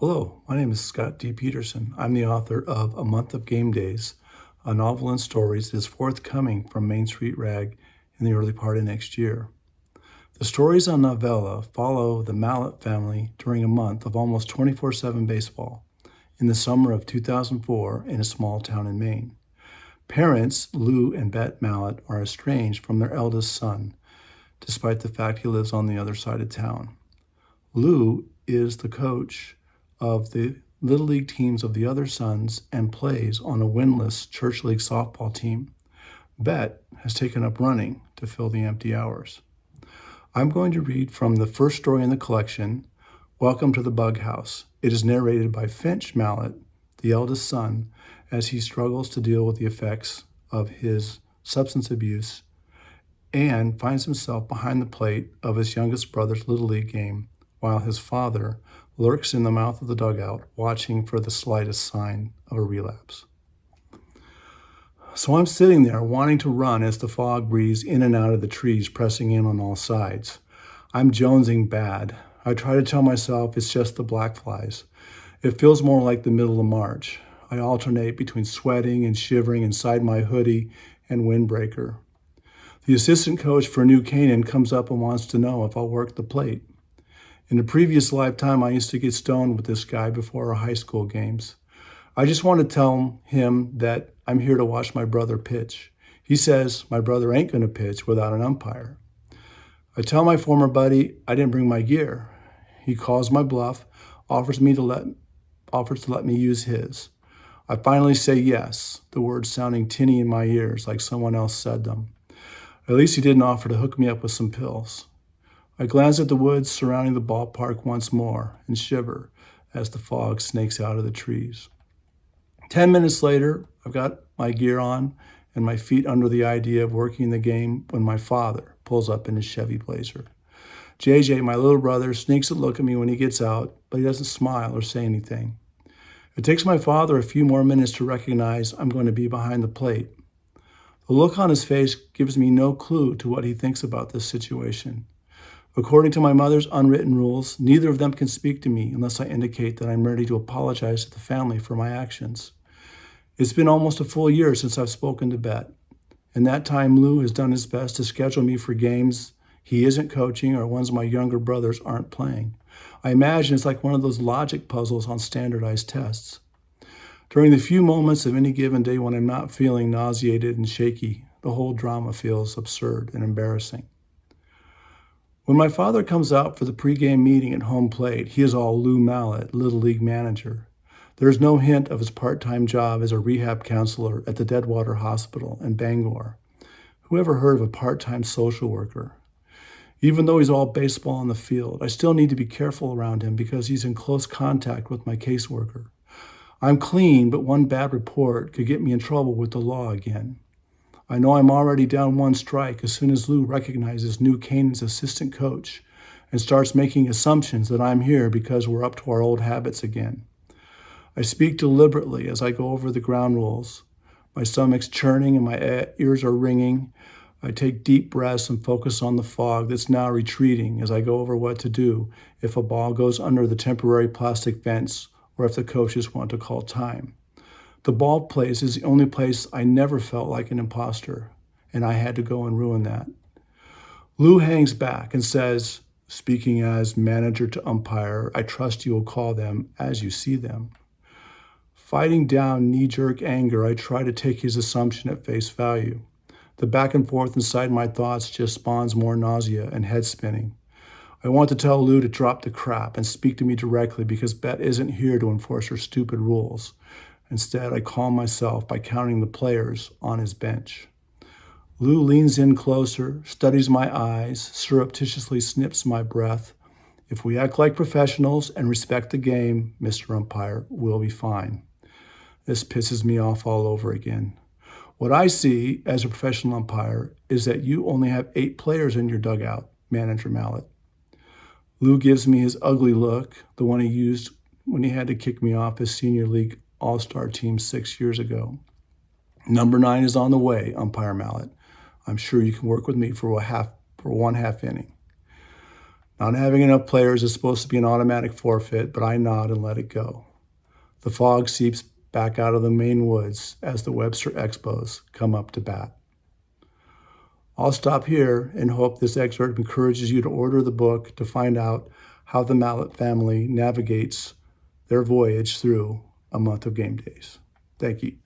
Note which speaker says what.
Speaker 1: Hello, my name is Scott D. Peterson. I'm the author of A Month of Game Days, a novel and stories that is forthcoming from Main Street Rag in the early part of next year. The stories on novella follow the Mallet family during a month of almost 24/7 baseball in the summer of 2004 in a small town in Maine. Parents Lou and Bet Mallet are estranged from their eldest son, despite the fact he lives on the other side of town. Lou is the coach of the Little League teams of the other sons and plays on a winless Church League softball team. Bet has taken up running to fill the empty hours. I'm going to read from the first story in the collection, Welcome to the Bug House. It is narrated by Finch Mallet, the eldest son, as he struggles to deal with the effects of his substance abuse and finds himself behind the plate of his youngest brother's Little League game while his father lurks in the mouth of the dugout, watching for the slightest sign of a relapse. So I'm sitting there wanting to run as the fog breathes in and out of the trees, pressing in on all sides. I'm jonesing bad. I try to tell myself it's just the black flies. It feels more like the middle of March. I alternate between sweating and shivering inside my hoodie and windbreaker. The assistant coach for New Canaan comes up and wants to know if I'll work the plate. In a previous lifetime, I used to get stoned with this guy before our high school games. I just want to tell him that I'm here to watch my brother pitch. He says my brother ain't going to pitch without an umpire. I tell my former buddy I didn't bring my gear. He calls my bluff, offers to let me use his. I finally say yes, the words sounding tinny in my ears like someone else said them. At least he didn't offer to hook me up with some pills. I glance at the woods surrounding the ballpark once more and shiver as the fog snakes out of the trees. 10 minutes later, I've got my gear on and my feet under the idea of working the game when my father pulls up in his Chevy Blazer. JJ, my little brother, sneaks a look at me when he gets out, but he doesn't smile or say anything. It takes my father a few more minutes to recognize I'm going to be behind the plate. The look on his face gives me no clue to what he thinks about this situation. According to my mother's unwritten rules, neither of them can speak to me unless I indicate that I'm ready to apologize to the family for my actions. It's been almost a full year since I've spoken to Bet. In that time, Lou has done his best to schedule me for games he isn't coaching or ones my younger brothers aren't playing. I imagine it's like one of those logic puzzles on standardized tests. During the few moments of any given day when I'm not feeling nauseated and shaky, the whole drama feels absurd and embarrassing. When my father comes out for the pregame meeting at home plate, he is all Lou Mallet, Little League manager. There is no hint of his part-time job as a rehab counselor at the Deadwater Hospital in Bangor. Who ever heard of a part-time social worker? Even though he's all baseball on the field, I still need to be careful around him because he's in close contact with my caseworker. I'm clean, but one bad report could get me in trouble with the law again. I know I'm already down one strike as soon as Lou recognizes New Canaan's assistant coach and starts making assumptions that I'm here because we're up to our old habits again. I speak deliberately as I go over the ground rules. My stomach's churning and my ears are ringing. I take deep breaths and focus on the fog that's now retreating as I go over what to do if a ball goes under the temporary plastic fence or if the coaches want to call time. The ball place is the only place I never felt like an imposter, and I had to go and ruin that. Lou hangs back and says, speaking as manager to umpire, I trust you will call them as you see them. Fighting down knee-jerk anger, I try to take his assumption at face value. The back and forth inside my thoughts just spawns more nausea and head spinning. I want to tell Lou to drop the crap and speak to me directly because Bet isn't here to enforce her stupid rules. Instead, I calm myself by counting the players on his bench. Lou leans in closer, studies my eyes, surreptitiously snips my breath. If we act like professionals and respect the game, Mr. Umpire, we'll be fine. This pisses me off all over again. What I see as a professional umpire is that you only have 8 players in your dugout, Manager Mallet. Lou gives me his ugly look, the one he used when he had to kick me off his senior league all-star team 6 years ago. Number 9 is on the way, Umpire Mallet. I'm sure you can work with me for one half inning. Not having enough players is supposed to be an automatic forfeit, but I nod and let it go. The fog seeps back out of the Maine woods as the Webster Expos come up to bat. I'll stop here and hope this excerpt encourages you to order the book to find out how the Mallet family navigates their voyage through a month of game days. Thank you.